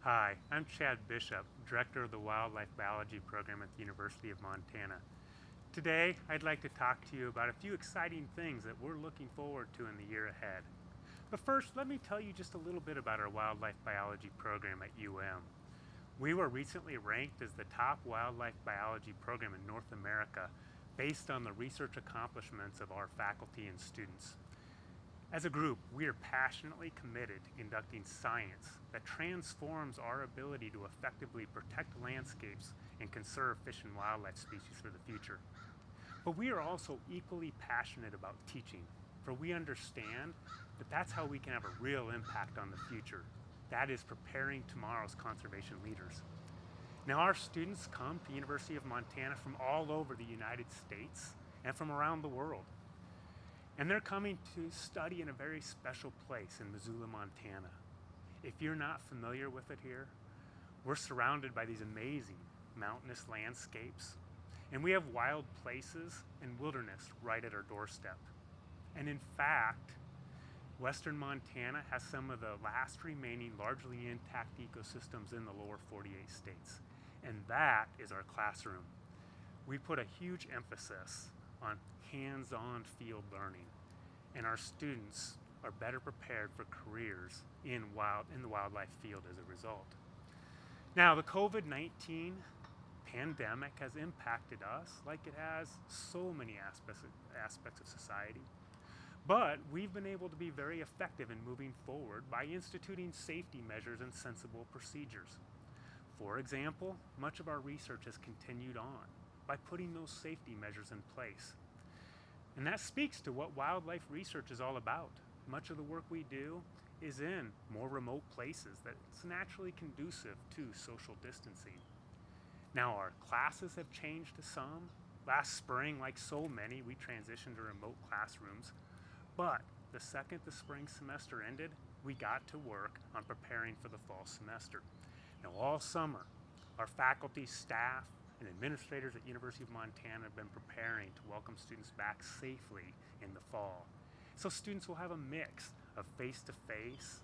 Hi, I'm Chad Bishop, Director of the Wildlife Biology Program at the University of Montana. Today, I'd like to talk to you about a few exciting things that we're looking forward to in the year ahead. But first, let me tell you just a little bit about our wildlife biology program at UM. We were recently ranked as the top wildlife biology program in North America based on the research accomplishments of our faculty and students. As a group, we are passionately committed to conducting science that transforms our ability to effectively protect landscapes and conserve fish and wildlife species for the future. But we are also equally passionate about teaching, for we understand that that's how we can have a real impact on the future. That is preparing tomorrow's conservation leaders. Now, our students come to University of Montana from all over the United States and from around the world. And they're coming to study in a very special place in Missoula, Montana. If you're not familiar with it here, we're surrounded by these amazing mountainous landscapes, and we have wild places and wilderness right at our doorstep. And in fact, Western Montana has some of the last remaining largely intact ecosystems in the lower 48 states. And that is our classroom. We put a huge emphasis on hands-on field learning, and our students are better prepared for careers in the wildlife field as a result. Now, the COVID-19 pandemic has impacted us like it has so many aspects of society. But we've been able to be very effective in moving forward by instituting safety measures and sensible procedures. For example, much of our research has continued on by putting those safety measures in place. And that speaks to what wildlife research is all about. Much of the work we do is in more remote places that's naturally conducive to social distancing. Now, our classes have changed to some. Last spring, like so many, we transitioned to remote classrooms. But the second the spring semester ended, we got to work on preparing for the fall semester. Now, all summer, our faculty, staff, and administrators at University of Montana have been preparing to welcome students back safely in the fall. So students will have a mix of face-to-face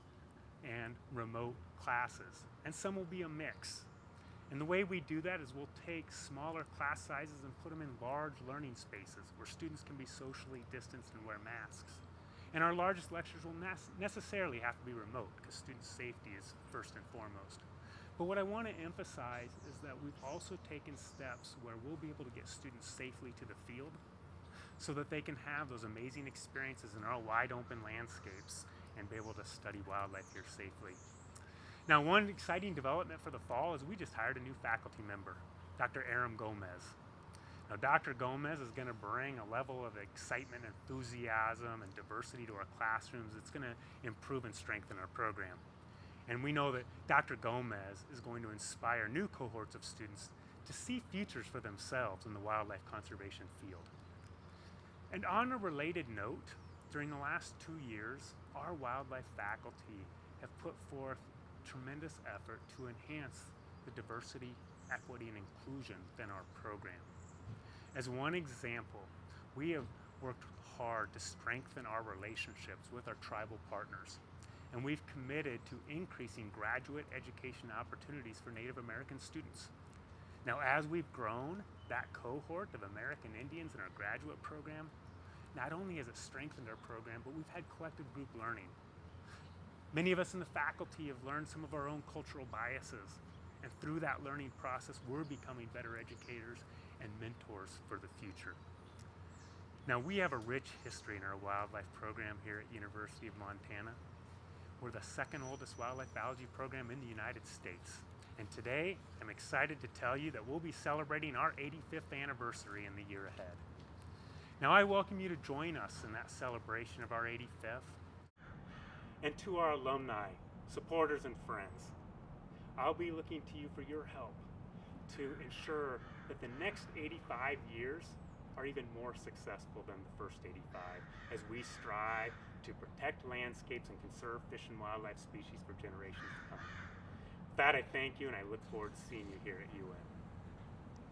and remote classes, and some will be a mix. And the way we do that is we'll take smaller class sizes and put them in large learning spaces where students can be socially distanced and wear masks. And our largest lectures will necessarily have to be remote because student safety is first and foremost. But what I want to emphasize is that we've also taken steps where we'll be able to get students safely to the field so that they can have those amazing experiences in our wide open landscapes and be able to study wildlife here safely. Now, one exciting development for the fall is we just hired a new faculty member, Dr. Aram Gomez. Now, Dr. Gomez is going to bring a level of excitement, enthusiasm, and diversity to our classrooms that's going to improve and strengthen our program. And we know that Dr. Gomez is going to inspire new cohorts of students to see futures for themselves in the wildlife conservation field. And on a related note, during the last 2 years, our wildlife faculty have put forth tremendous effort to enhance the diversity, equity, and inclusion within our program. As one example, we have worked hard to strengthen our relationships with our tribal partners. And we've committed to increasing graduate education opportunities for Native American students. Now, as we've grown that cohort of American Indians in our graduate program, not only has it strengthened our program, but we've had collective group learning. Many of us in the faculty have learned some of our own cultural biases, and through that learning process, we're becoming better educators and mentors for the future. Now, we have a rich history in our wildlife program here at University of Montana. We're the second oldest wildlife biology program in the United States. And today, I'm excited to tell you that we'll be celebrating our 85th anniversary in the year ahead. Now, I welcome you to join us in that celebration of our 85th. And to our alumni, supporters, and friends, I'll be looking to you for your help to ensure that the next 85 years are even more successful than the first 85 as we strive to protect landscapes and conserve fish and wildlife species for generations to come. With that, I thank you and I look forward to seeing you here at UM.